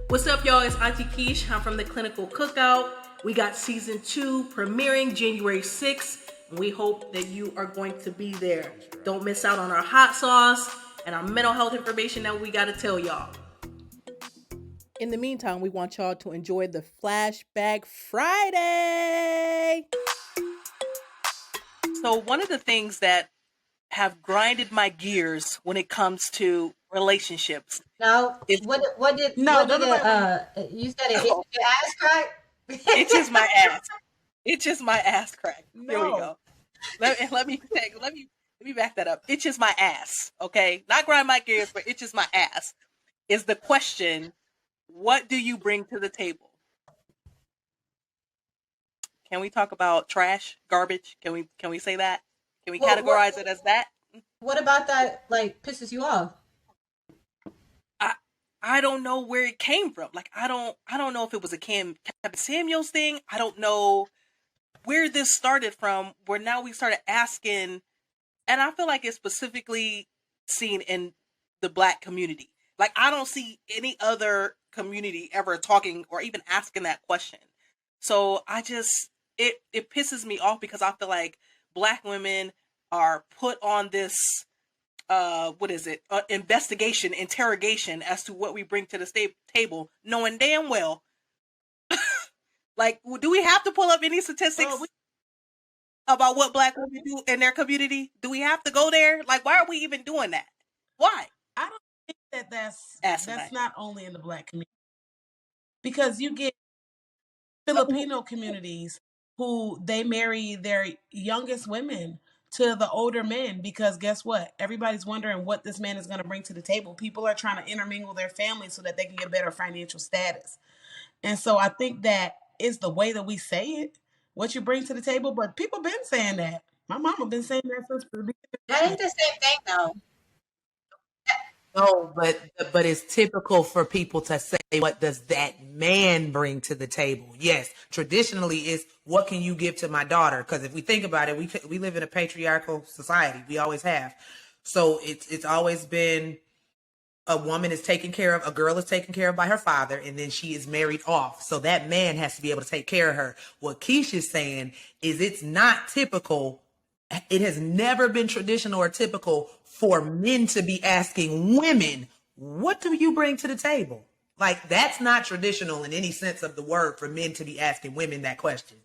What's up, y'all? It's Auntie Keish. I'm from the Clinical Cookout. We got season 2 premiering January 6th. And we hope that you are going to be there. Don't miss out on our hot sauce and our mental health information that we got to tell y'all. In the meantime, we want y'all to enjoy the Flashback Friday. So, one of the things that have grinded my gears when it comes to relationships. No, Is, what did No, what don't did nobody. you said it itches your ass crack? it's just my ass. It's just my ass crack. Here we No. go. Let me back that up. It's just my ass. Okay, not grind my gears, but it's just my ass. Is the question? What do you bring to the table? Can we talk about trash, garbage? Can we say that? Can we What what categorize it as that? what about that like pisses you off? I I don't know where it came from. Like I don't know if it was a Captain Samuels thing. I don't know where this started from. Where now we started asking, and I feel like it's specifically seen in the Black community. Like I don't see any other community ever talking or even asking that question. So I just it pisses me off because I feel like Black women are put on this what is it, investigation, interrogation as to what we bring to the table, knowing damn well, like, do we have to pull up any statistics about what Black women do in their community? Do we have to go there? Like, why are we even doing that? Why? I don't think that that's Asinine. not only in the Black community, because you get Filipino communities who they marry their youngest women to the older men, because guess what? Everybody's wondering what this man is going to bring to the table. People are trying to intermingle their families so that they can get better financial status. And so I think that is the way that we say it, what you bring to the table. But people been saying that. My mama been saying that since the beginning That of ain't time. the same thing though. No, but it's typical for people to say, "What does that man bring to the table?" Yes, traditionally, it's what can you give to my daughter? Because if we think about it, we live in a patriarchal society. We always have. So it's always been a woman is taken care of, a girl is taken care of by her father, and then she is married off. So that man has to be able to take care of her. What Keisha's saying is it's not typical. It has never been traditional or typical for men to be asking women, what do you bring to the table? Like, that's not traditional in any sense of the word for men to be asking women that question.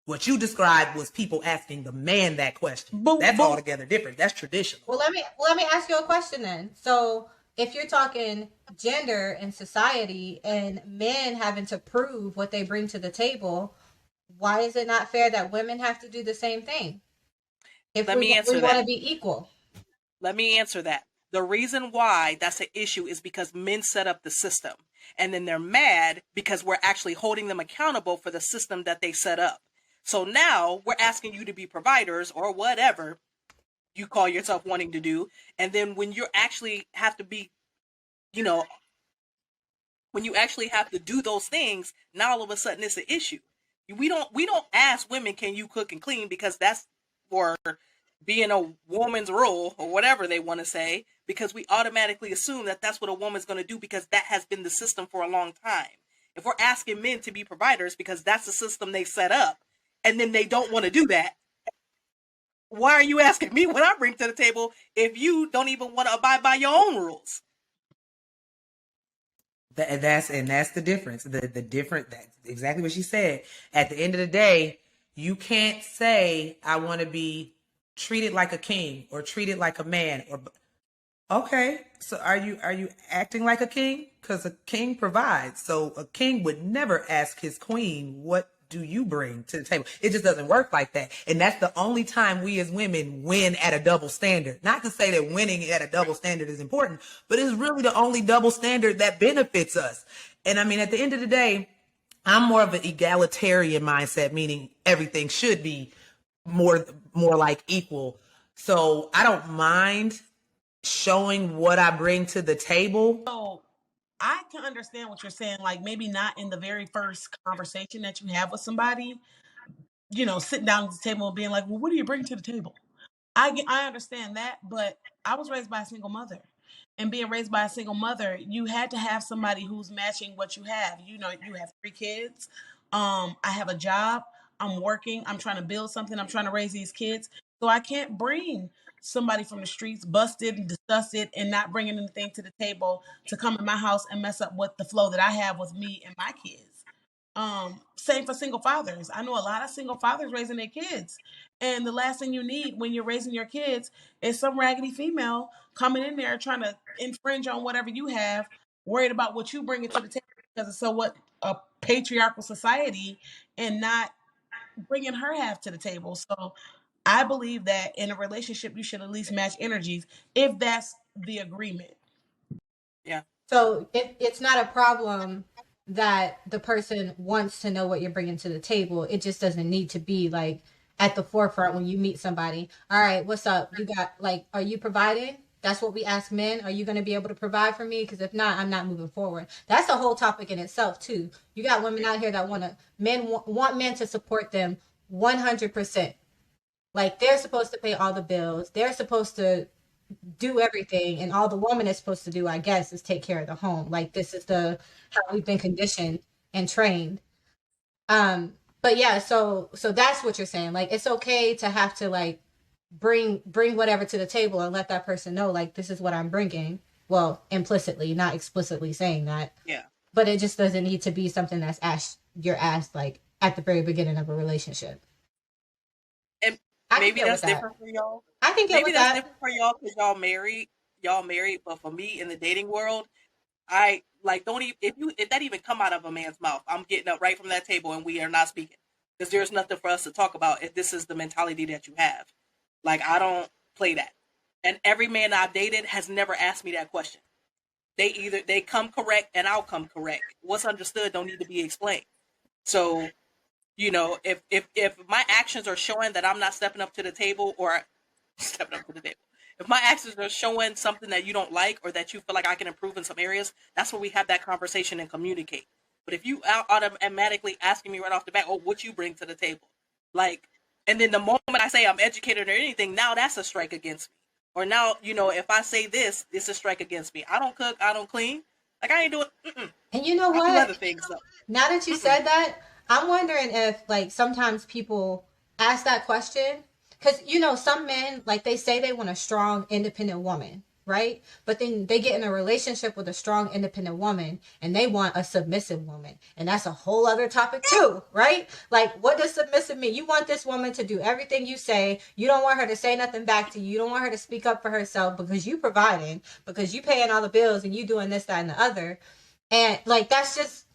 What you described was people asking the man that question. That's But altogether different. That's traditional. Well, let me ask you a question then. So, if you're talking gender and society and men having to prove what they bring to the table, why is it not fair that women have to do the same thing? If Let we me we answer want that. to be equal. Let me answer that. The reason why that's an issue is because men set up the system. And then they're mad because we're actually holding them accountable for the system that they set up. So now we're asking you to be providers or whatever you call yourself wanting to do. And then when you actually have to be, you know, when you actually have to do those things, now all of a sudden it's an issue. We don't ask women, can you cook and clean, because that's for being a woman's role or whatever they want to say, because we automatically assume that that's what a woman's going to do because that has been the system for a long time. If we're asking men to be providers because that's the system they set up, and then they don't want to do that, why are you asking me what I bring to the table if you don't even want to abide by your own rules? That's the difference. The different that's exactly what she said. At the end of the day, you can't say I want to be treated like a king or treated like a man or okay. So are you acting like a king? Because a king provides. So a king would never ask his queen, what do you bring to the table? It just doesn't work like that. And that's the only time we as women win at a double standard. Not to say that winning at a double standard is important, but it's really the only double standard that benefits us. And I mean, at the end of the day, I'm more of an egalitarian mindset, meaning everything should be more more like equal. So I don't mind showing what I bring to the table. so I can understand what you're saying. Like maybe not in the very first conversation that you have with somebody, sitting down at the table and being like, "Well, what do you bring to the table?" I understand that, but I was raised by a single mother, and being raised by a single mother, you had to have somebody who's matching what you have. You know, you have 3 kids. I have a job. I'm working. I'm trying to build something. I'm trying to raise these kids. So I can't bring somebody from the streets, busted and disgusted, and not bringing anything to the table to come in my house and mess up with the flow that I have with me and my kids. Same for single fathers. I know a lot of single fathers raising their kids. And the last thing you need when you're raising your kids is some raggedy female coming in there trying to infringe on whatever you have, worried about what you bring to the table because it's so what a patriarchal society, and not bringing her half to the table. So I believe that in a relationship, you should at least match energies if that's the agreement. Yeah. So it's not a problem that the person wants to know what you're bringing to the table. It just doesn't need to be like at the forefront when you meet somebody. All right, what's up? You got like, are you providing? That's what we ask men. Are you going to be able to provide for me? Because if not, I'm not moving forward. That's a whole topic in itself too. You got women out here that want men to support them 100%. Like they're supposed to pay all the bills. They're supposed to do everything, and all the woman is supposed to do, I guess, is take care of the home. Like this is the how we've been conditioned and trained. But yeah, so that's what you're saying. Like it's okay to have to like bring whatever to the table and let that person know like this is what I'm bringing. Well, implicitly, not explicitly saying that. Yeah. But it just doesn't need to be something that's you're asked like at the very beginning of a relationship. And I can maybe deal that's with that. different for y'all. I can deal Maybe with that's that. different for y'all because y'all married. But for me in the dating world, I like don't even if that even come out of a man's mouth, I'm getting up right from that table and we are not speaking because there's nothing for us to talk about if this is the mentality that you have. Like I don't play that, and every man I've dated has never asked me that question. They come correct and I'll come correct. What's understood don't need to be explained. So if my actions are showing that I'm not stepping up to the table or stepping up to the table, if my actions are showing something that you don't like or that you feel like I can improve in some areas, that's where we have that conversation and communicate. But if you automatically asking me right off the bat, oh, what you bring to the table, like, and then the moment I say I'm educated or anything, now that's a strike against me. Or now, if I say this, it's a strike against me. I don't cook, I don't clean. Like I ain't doing. And you know I do other what? things though. Now that you said that, I'm wondering if like sometimes people ask that question because some men like they say they want a strong independent woman, right? But then they get in a relationship with a strong independent woman and they want a submissive woman, and that's a whole other topic too, right? Like what does submissive mean? You want this woman to do everything you say. You don't want her to say nothing back to you. You don't want her to speak up for herself because you providing, because you paying all the bills and you doing this, that, and the other. And like that's just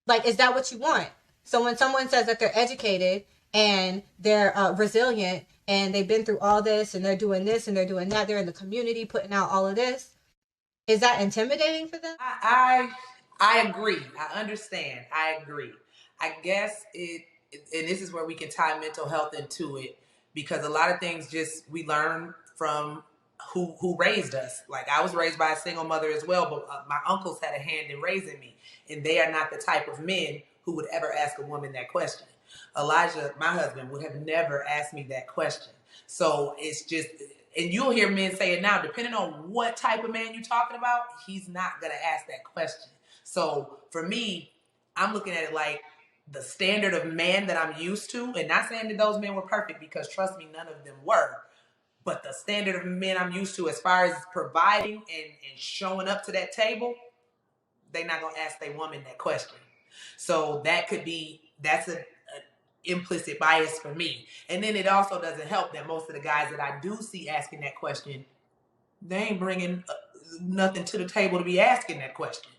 like, is that what you want? So when someone says that they're educated and they're resilient and they've been through all this and they're doing this and they're doing that, they're in the community putting out all of this, is that intimidating for them? I agree. I understand. I agree. I guess and this is where we can tie mental health into it, because a lot of things just we learn from who raised us. Like I was raised by a single mother as well, but my uncles had a hand in raising me, and they are not the type of men who would ever ask a woman that question. Elijah, my husband, would have never asked me that question. So it's just, and you'll hear men say it now, depending on what type of man you're talking about, he's not going to ask that question. So for me, I'm looking at it like the standard of man that I'm used to, and not saying that those men were perfect, because trust me, none of them were. But the standard of men I'm used to as far as providing and showing up to that table, they're not going to ask their woman that question. So that's a implicit bias for me. And then it also doesn't help that most of the guys that I do see asking that question, they ain't bringing nothing to the table to be asking that question.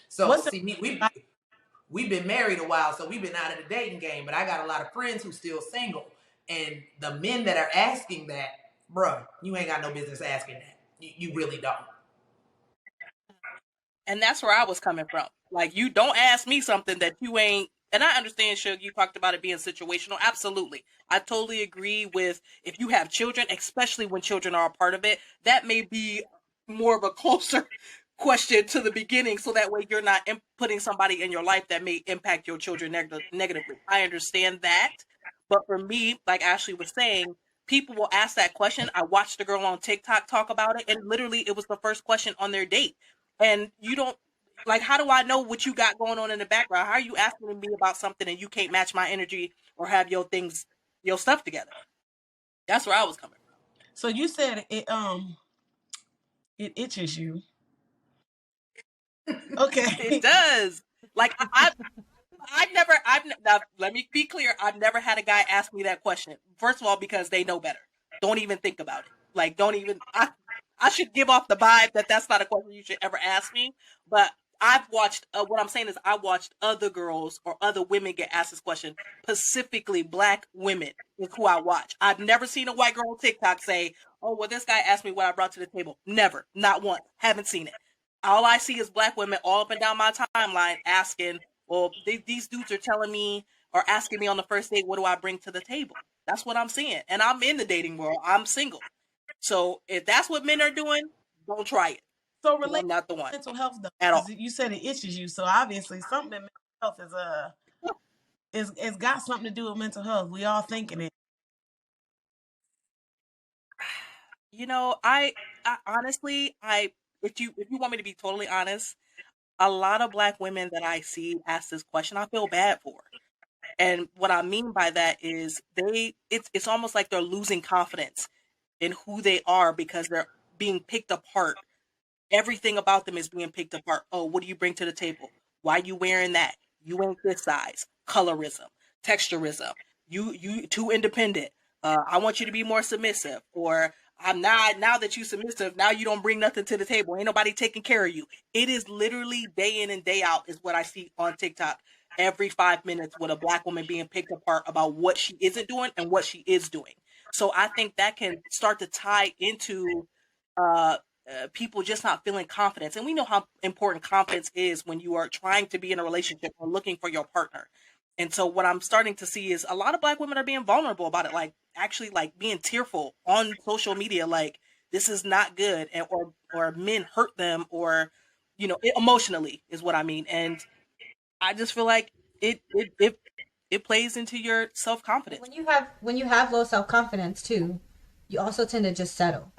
So What's the see, we've been married a while, so we've been out of the dating game, but I got a lot of friends who still single. And the men that are asking that, bruh, you ain't got no business asking that. You really don't. And that's where I was coming from. Like, you don't ask me something that you ain't. And I understand, Suge, you talked about it being situational. Absolutely. I totally agree with if you have children, especially when children are a part of it, that may be more of a closer question to the beginning. So that way you're not putting somebody in your life that may impact your children negatively. I understand that. But for me, like Ashley was saying, people will ask that question. I watched a girl on TikTok talk about it, and literally it was the first question on their date. And you don't, like, how do I know what you got going on in the background? How are you asking me about something and you can't match my energy or have your stuff together? That's where I was coming from. So you said it itches you. Okay. It does. Like now, let me be clear. I've never had a guy ask me that question. First of all, because they know better. Don't even think about it. Like, don't even. I should give off the vibe that that's not a question you should ever ask me. But I've watched. What I'm saying is, I watched other girls or other women get asked this question. Specifically, black women is who I watch. I've never seen a white girl on TikTok say, "Oh, well, this guy asked me what I brought to the table." Never, not once. Haven't seen it. All I see is black women all up and down my timeline asking, well, these dudes are telling me or asking me on the first date, what do I bring to the table? That's what I'm seeing. And I'm in the dating world. I'm single. So if that's what men are doing, don't try it. So I'm not the one mental health though, at all. you said it itches you. So obviously something in mental health is got something to do with mental health. We all thinking it. You know, I honestly, if you want me to be totally honest, a lot of black women that I see ask this question, I feel bad for. And what I mean by that is it's almost like they're losing confidence in who they are because they're being picked apart. Everything about them is being picked apart. Oh, what do you bring to the table? Why you wearing that? You ain't this size. Colorism, texturism. You too independent. I want you to be more submissive. Or I'm not now that you submissive, now you don't bring nothing to the table. Ain't nobody taking care of you. It is literally day in and day out is what I see on TikTok every 5 minutes with a black woman being picked apart about what she isn't doing and what she is doing. So I think that can start to tie into uh, people just not feeling confidence. And we know how important confidence is when you are trying to be in a relationship or looking for your partner. And so what I'm starting to see is a lot of black women are being vulnerable about it, like actually like being tearful on social media, like this is not good, and or men hurt them, or emotionally is what I mean. And I just feel like it plays into your self confidence. When you have low self confidence too, you also tend to just settle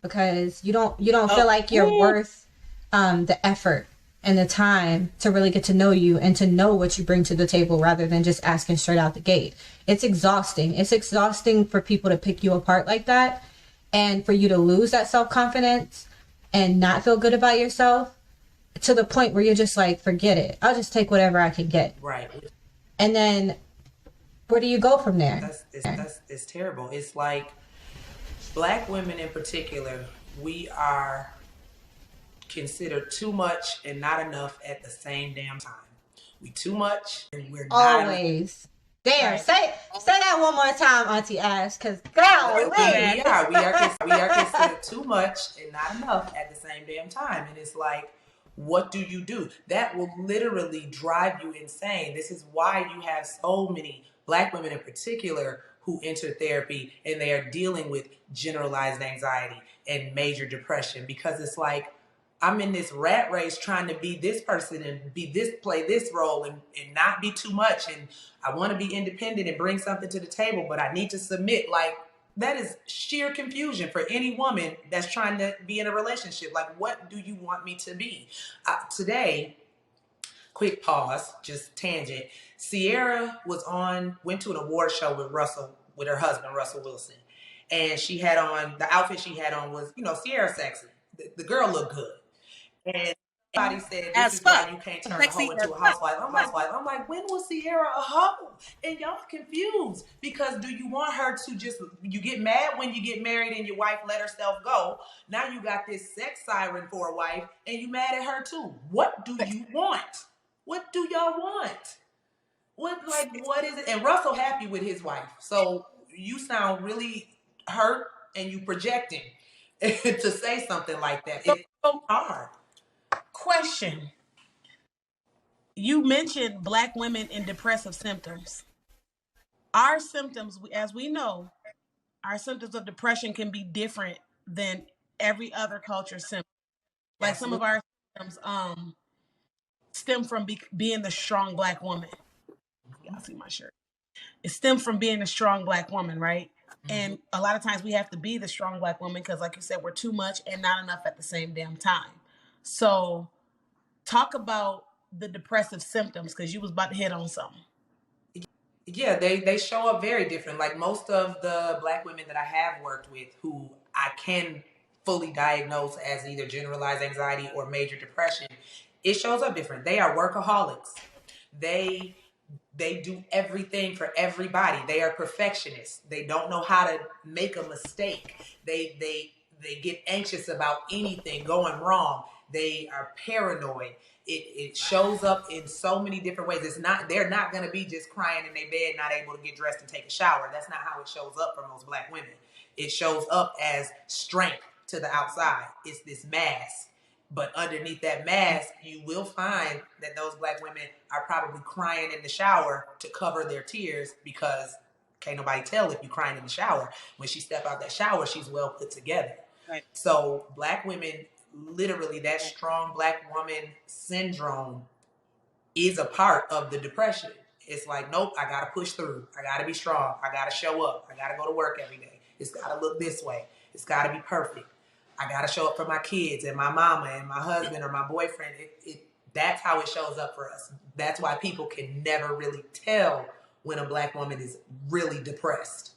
because you don't feel like you're worth the effort and the time to really get to know you and to know what you bring to the table rather than just asking straight out the gate. It's exhausting. It's exhausting for people to pick you apart like that and for you to lose that self confidence and not feel good about yourself to the point where you're just like, forget it. I'll just take whatever I can get. Right. And then where do you go from there? It's terrible. It's like black women in particular, we are considered too much and not enough at the same damn time. We too much and we're not Always. There, Right. say that one more time, Auntie Ash, because golly. we are considered too much and not enough at the same damn time. And it's like, what do you do? That will literally drive you insane. This is why you have so many black women in particular who enter therapy and they are dealing with generalized anxiety and major depression, because it's like, I'm in this rat race trying to be this person and play this role and not be too much. And I want to be independent and bring something to the table, but I need to submit. Like, that is sheer confusion for any woman that's trying to be in a relationship. Like, what do you want me to be? Today, quick pause, just tangent. Sierra went to an award show with her husband, Russell Wilson. And she had on, the outfit she had on was, Sierra sexy. The girl looked good. And somebody said, this is why you can't turn a hoe into a housewife. I'm like, when was Sierra a hoe? And y'all confused, because do you want her to you get mad when you get married and your wife let herself go. Now you got this sex siren for a wife and you mad at her too. What do you want? What do y'all want? What is it? And Russell happy with his wife. So you sound really hurt and you projecting to say something like that. It's hard. Question. You mentioned black women in depressive symptoms. Our symptoms, as we know, our symptoms of depression can be different than every other culture's symptoms. Like some of our symptoms stem from being the strong black woman. Y'all see my shirt. It stems from being a strong black woman, right? And a lot of times we have to be the strong Black woman because, like you said, we're too much and not enough at the same damn time. So, talk about the depressive symptoms because you was about to hit on something. Yeah, they show up very different. Like most of the Black women that I have worked with who I can fully diagnose as either generalized anxiety or major depression, it shows up different. They are workaholics. They they do everything for everybody. They are perfectionists. They don't know how to make a mistake. They get anxious about anything going wrong. They are paranoid. It shows up in so many different ways. They're not gonna be just crying in their bed, not able to get dressed and take a shower. That's not how it shows up for most Black women. It shows up as strength to the outside. It's this mask. But underneath that mask, you will find that those Black women are probably crying in the shower to cover their tears because can't nobody tell if you're crying in the shower. When she step out that shower, she's well put together. Right. So Black women, literally that strong Black woman syndrome is a part of the depression. It's like, nope, I gotta push through. I gotta be strong. I gotta show up. I gotta go to work every day. It's gotta look this way. It's gotta be perfect. I gotta show up for my kids and my mama and my husband or my boyfriend. That's how it shows up for us. That's why people can never really tell when a Black woman is really depressed.